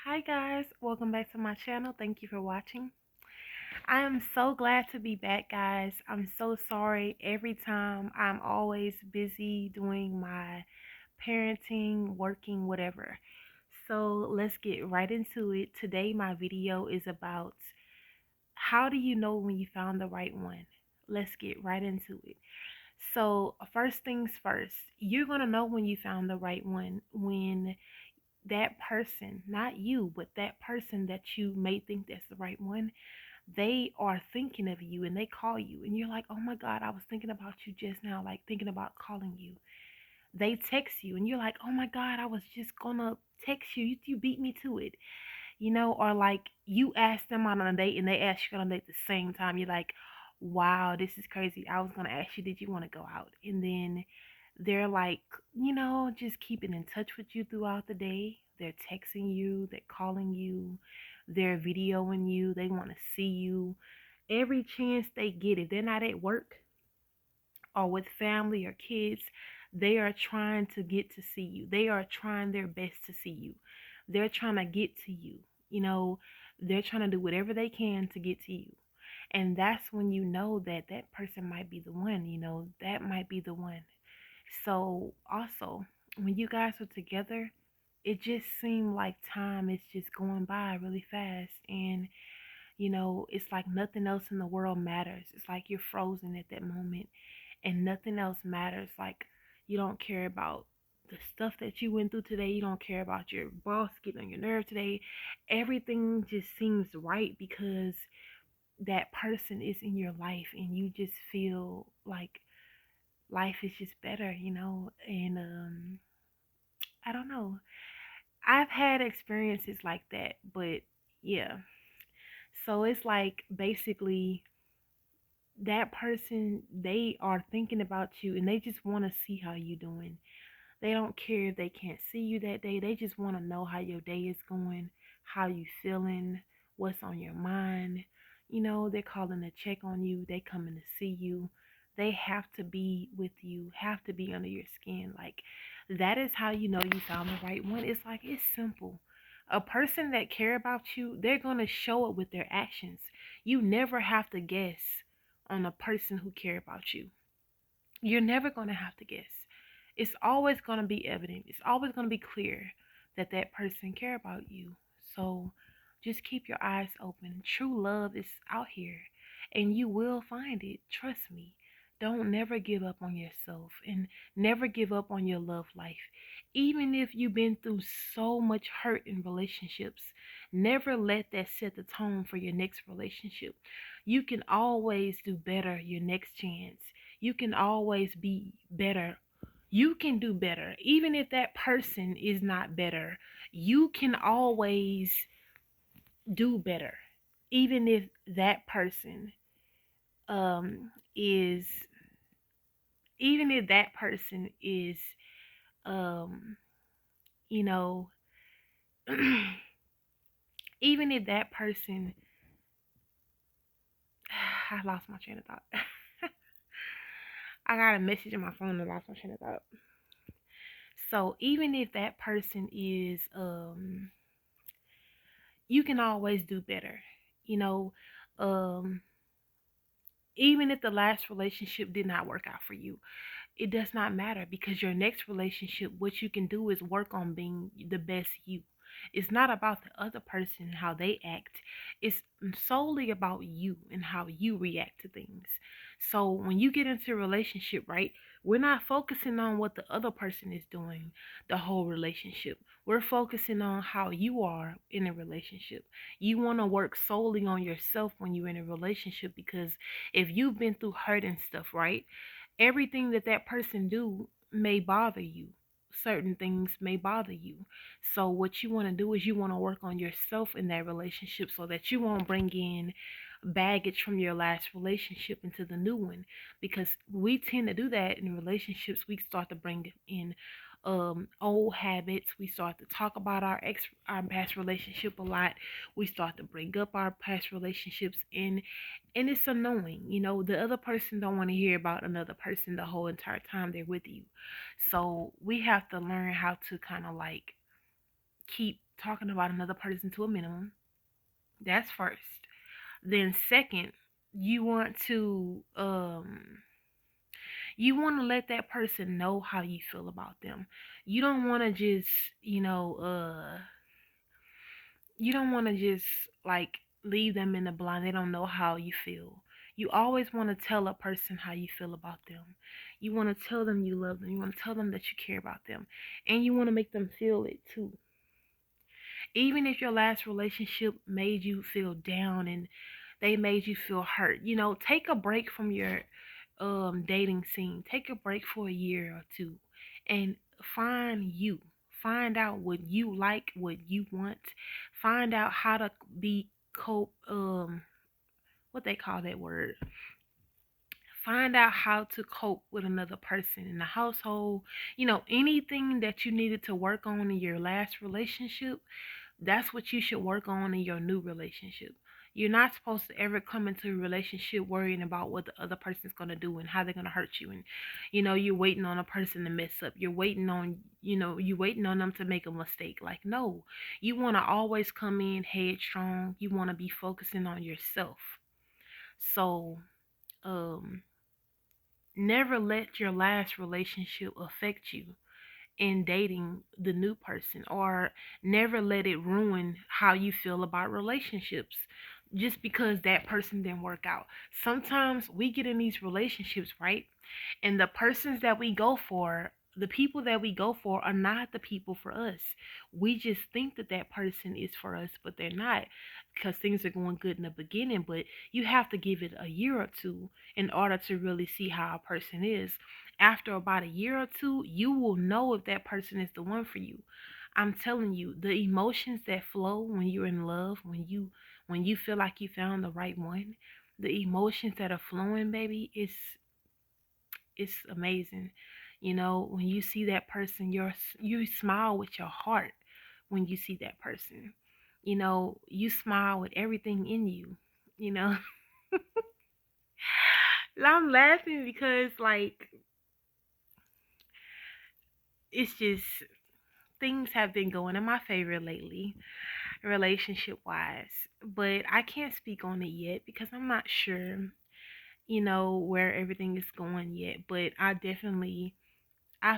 Hi guys, welcome back to my channel. Thank you for watching. I am so glad to be back, guys. I'm so sorry every time. I'm always busy doing my parenting, working, whatever. So let's get right into it. Today my video is about how do you know when you found the right one? Let's get right into it. So first things first, you're going to know when you found the right one when that person, not you, but that person that you may think that's the right one, they are thinking of you and they call you and you're like, oh my God, I was thinking about you just now, like thinking about calling you. They text you and you're like, oh my God, I was just gonna text you. You beat me to it, or like you ask them out on a date and they ask you on a date at the same time. You're like, wow, this is crazy. I was gonna ask you, did you want to go out? And then they're like, just keeping in touch with you throughout the day. They're texting you, they're calling you, they're videoing you, they want to see you every chance they get. If they're not at work or with family or kids, they are trying to get to see you. They are trying their best to see you. They're trying to get to you. You know, they're trying to do whatever they can to get to you. And that's when you know that that person might be the one, that might be the one. So, also, when you guys are together, it just seemed like time is just going by really fast. And, it's like nothing else in the world matters. It's like you're frozen at that moment and nothing else matters. Like, you don't care about the stuff that you went through today. You don't care about your boss getting on your nerve today. Everything just seems right because that person is in your life and you just feel like life is just better, and I don't know. I've had experiences like that, but yeah. So it's like basically that person, they are thinking about you and they just want to see how you doing. They don't care if they can't see you that day. They just want to know how your day is going, how you feeling, what's on your mind. They're calling to check on you. They coming to see you. They have to be with you, have to be under your skin. Like, that is how you know you found the right one. It's like, it's simple. A person that care about you, they're going to show it with their actions. You never have to guess on a person who care about you. You're never going to have to guess. It's always going to be evident. It's always going to be clear that that person care about you. So just keep your eyes open. True love is out here and you will find it. Trust me. Don't never give up on yourself and never give up on your love life. Even if you've been through so much hurt in relationships, never let that set the tone for your next relationship. You can always do better your next chance. You can always be better. You can do better. Even if that person is not better, you can always do better. Even if that person is even if that person is um you know even if that person I lost my train of thought. I got a message on my phone and I lost my train of thought. So even if that person is you can always do better. You know, um, even if the last relationship did not work out for you, it does not matter because your next relationship, what you can do is work on being the best you. It's not about the other person and how they act. It's solely about you and how you react to things. So when you get into a relationship, right, we're not focusing on what the other person is doing the whole relationship. We're focusing on how you are in a relationship. You want to work solely on yourself when you're in a relationship because if you've been through hurt and stuff, right? Everything that that person do may bother you. Certain things may bother you. So what you want to do is you want to work on yourself in that relationship so that you won't bring in baggage from your last relationship into the new one, because we tend to do that in relationships. We start to bring in old habits. We start to talk about our past relationship a lot. We start to bring up our past relationships, and it's annoying. The other person don't want to hear about another person the whole entire time they're with you. So we have to learn how to kind of like keep talking about another person to a minimum. That's first. Then second, you want to let that person know how you feel about them. You don't want to just, you know, you don't want to just like leave them in the blind. They don't know how you feel. You always want to tell a person how you feel about them. You want to tell them you love them. You want to tell them that you care about them. And you want to make them feel it too. Even if your last relationship made you feel down and they made you feel hurt, take a break from your dating scene. Take a break for a year or two and find you. Find out what you like, what you want. Find out how to be cope what they call that word. Find out how to cope with another person in the household. Anything that you needed to work on in your last relationship, that's what you should work on in your new relationship. You're not supposed to ever come into a relationship worrying about what the other person's going to do and how they're going to hurt you. And, you're waiting on a person to mess up. You're waiting on them to make a mistake. Like, no, you want to always come in headstrong. You want to be focusing on yourself. So, um, never let your last relationship affect you in dating the new person, or never let it ruin how you feel about relationships just because that person didn't work out. Sometimes we get in these relationships, right? And the persons that we go for, the people that we go for are not the people for us. We just think that that person is for us, but they're not, because things are going good in the beginning. But you have to give it a year or two in order to really see how a person is. After about a year or two, you will know if that person is the one for you. I'm telling you, the emotions that flow when you're in love, when you feel like you found the right one, the emotions that are flowing, baby, it's amazing. When you see that person, you smile with your heart when you see that person. You smile with everything in you. You know, I'm laughing because like it's just things have been going in my favor lately, relationship wise. But I can't speak on it yet because I'm not sure, where everything is going yet. But I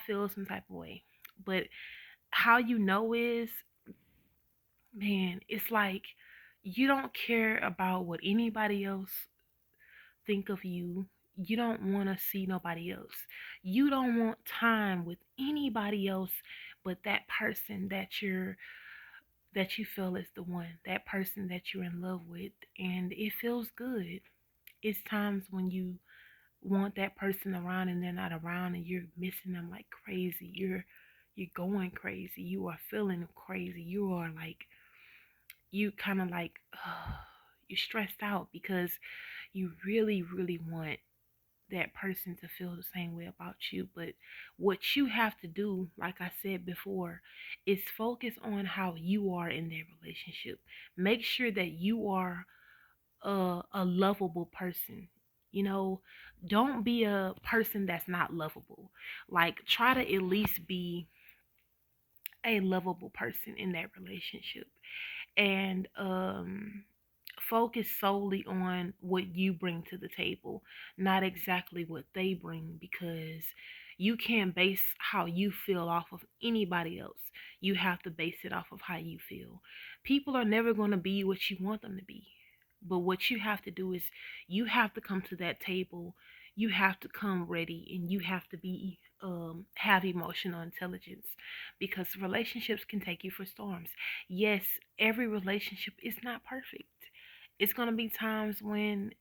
feel some type of way. But how is, man, it's like you don't care about what anybody else think of you. You don't want to see nobody else. You don't want time with anybody else but that person that you feel is the one, that person that you're in love with, and it feels good. It's times when you want that person around and they're not around and you're missing them like crazy. You're going crazy. You are feeling crazy. You are like you kind of like you're stressed out because you really really want that person to feel the same way about you. But what you have to do, like I said before, is focus on how you are in that relationship. Make sure that you are a lovable person. Don't be a person that's not lovable. Like, try to at least be a lovable person in that relationship. And focus solely on what you bring to the table, not exactly what they bring, because you can't base how you feel off of anybody else. You have to base it off of how you feel. People are never going to be what you want them to be. But what you have to do is you have to come to that table. You have to come ready and you have to be have emotional intelligence, because relationships can take you for storms. Yes, every relationship is not perfect. It's gonna be times when,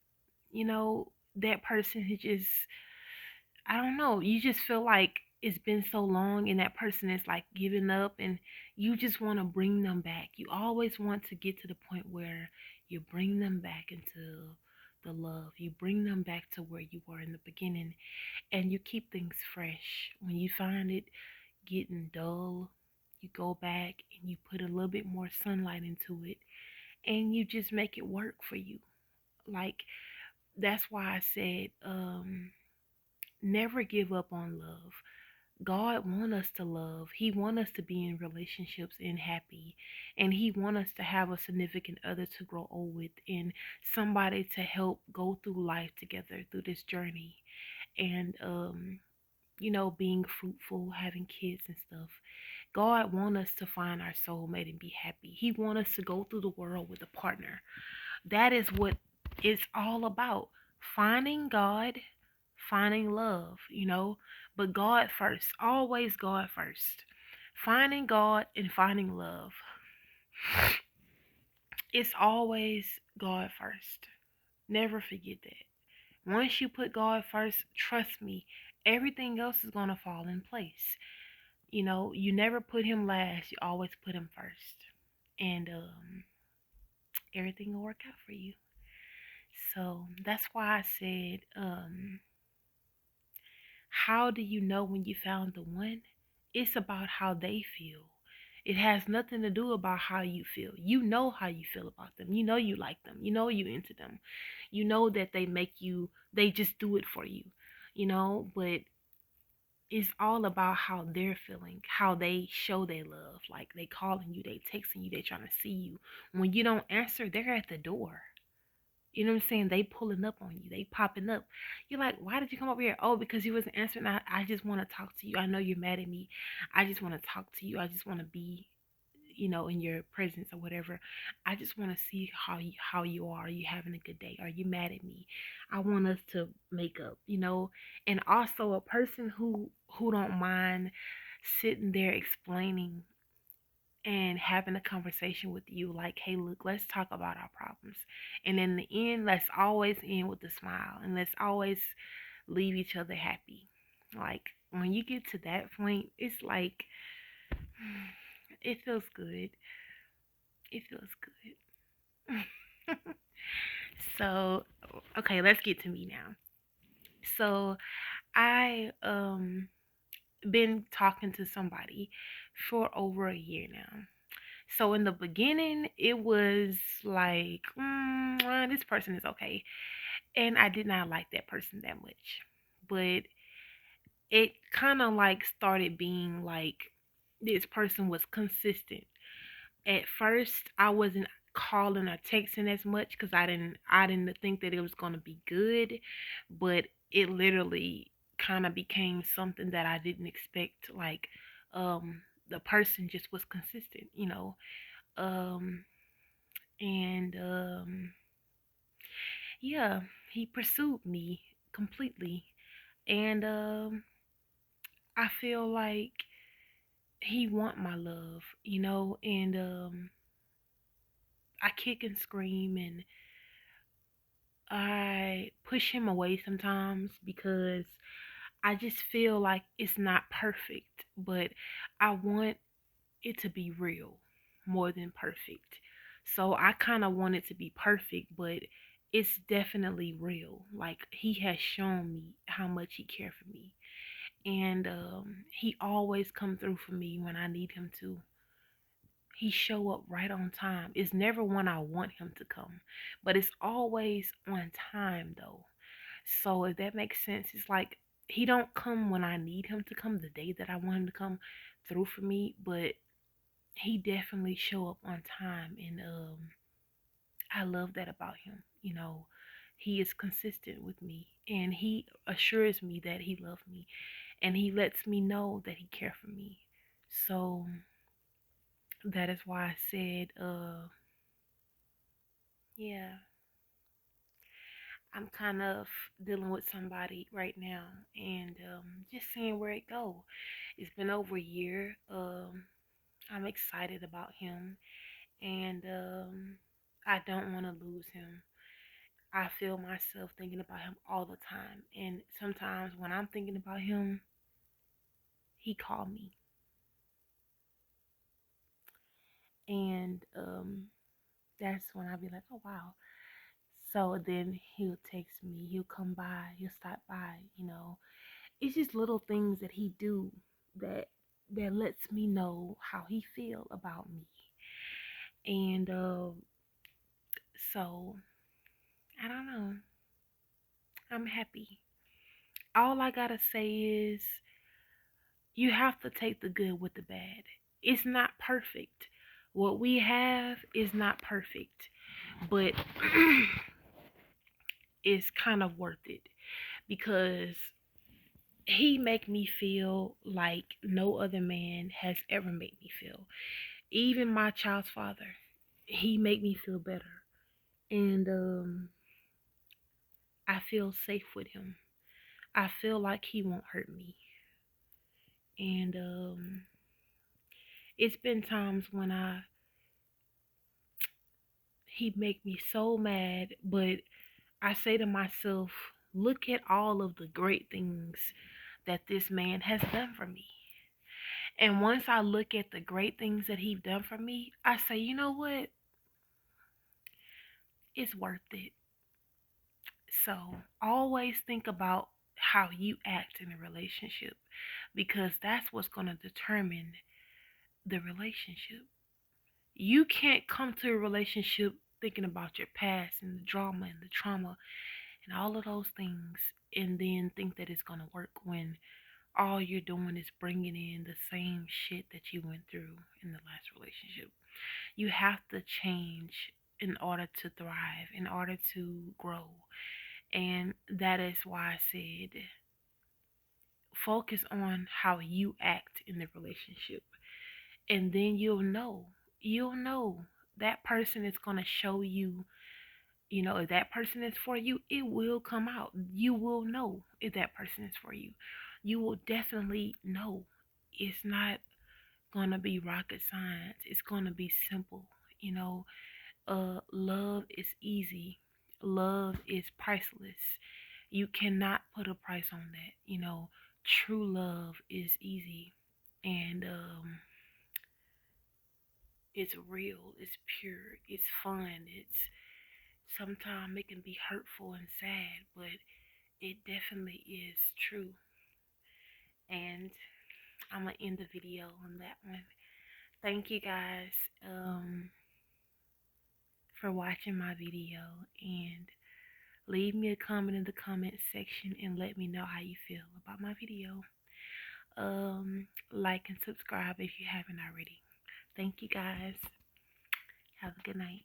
that person is just, I don't know, you just feel like it's been so long and that person is like giving up, and you just want to bring them back. You always want to get to the point where you bring them back into the love. You bring them back to where you were in the beginning, and you keep things fresh. When you find it getting dull, you go back and you put a little bit more sunlight into it, and you just make it work for you. Like, that's why I said, never give up on love. God want us to love. He want us to be in relationships and happy. And he want us to have a significant other to grow old with and somebody to help go through life together through this journey. And being fruitful, having kids and stuff. God want us to find our soulmate and be happy. He want us to go through the world with a partner. That is what it's all about. Finding God, finding love. But God first. Always God first. Finding God and finding love. It's always God first. Never forget that. Once you put God first, trust me, everything else is going to fall in place. You never put him last, you always put him first. And everything will work out for you. So that's why I said, how do you know when you found the one? It's about how they feel. It has nothing to do about how you feel. You know how you feel about them. You know you like them. You know you into them. You know that they just do it for you. But it's all about how they're feeling, how they show their love. Like they calling you, they texting you, they trying to see you. When you don't answer, they're at the door. You know what I'm saying? They pulling up on you. They popping up. You're like, why did you come over here? Oh, because you wasn't answering. I just want to talk to you. I know you're mad at me. I just want to talk to you. I just want to be, in your presence or whatever. I just want to see how you are. Are you having a good day? Are you mad at me? I want us to make up. And also a person who don't mind sitting there explaining and having a conversation with you like, hey, look, let's talk about our problems. And in the end, let's always end with a smile and let's always leave each other happy. Like when you get to that point, it's like it feels good. It feels good. So, okay, let's get to me now. So, I been talking to somebody for over a year now. So in the beginning, it was like, this person is okay. And I did not like that person that much. But it kind of like started being like this person was consistent. At first, I wasn't calling or texting as much because I didn't think that it was going to be good, but it literally kind of became something that I didn't expect. Like the person just was consistent. Um and yeah, he pursued me completely. And I feel like he want my love. And I kick and scream and I push him away sometimes because I just feel like it's not perfect, but I want it to be real more than perfect. So I kind of want it to be perfect, but it's definitely real. Like he has shown me how much he cares for me, and he always come through for me when I need him to. He show up right on time. It's never when I want him to come, but it's always on time though. So if that makes sense, it's like he don't come when I need him to come the day that I want him to come through for me, but he definitely show up on time. And I love that about him. He is consistent with me and he assures me that he loves me and he lets me know that he cares for me. So that is why I said yeah, I'm kind of dealing with somebody right now and just seeing where it go. It's been over a year. I'm excited about him and I don't want to lose him. I feel myself thinking about him all the time. And sometimes when I'm thinking about him, he called me. And that's when I'll be like, oh wow. So then he'll text me, he'll come by, he'll stop by. It's just little things that he do that that lets me know how he feel about me. And so I don't know. I'm happy. All I gotta say is You have to take the good with the bad. It's not perfect. What we have is not perfect, but it's kind of worth it because he make me feel like no other man has ever made me feel. Even my child's father, he make me feel better, and I feel safe with him. I feel like he won't hurt me, and it's been times when I he make me so mad, but I say to myself, look at all of the great things that this man has done for me. And once I look at the great things that he done for me, I say, you know what? It's worth it. So always think about how you act in a relationship because that's what's going to determine the relationship. You can't come to a relationship thinking about your past and the drama and the trauma and all of those things and then think that it's going to work when all you're doing is bringing in the same shit that you went through in the last relationship. You have to change in order to thrive, in order to grow. And that is why I said focus on how you act in the relationship. And then you'll know that person is going to show you, if that person is for you, it will come out. You will know if that person is for you. You will definitely know. It's not going to be rocket science. It's going to be simple. You know, love is easy. Love is priceless. You cannot put a price on that. True love is easy, and it's real, it's pure, it's fun, it's sometimes it can be hurtful and sad, but it definitely is true. And I'm gonna end the video on that one. Thank you guys for watching my video, and leave me a comment in the comment section and let me know how you feel about my video. Like and subscribe if you haven't already. Thank you guys. Have a good night.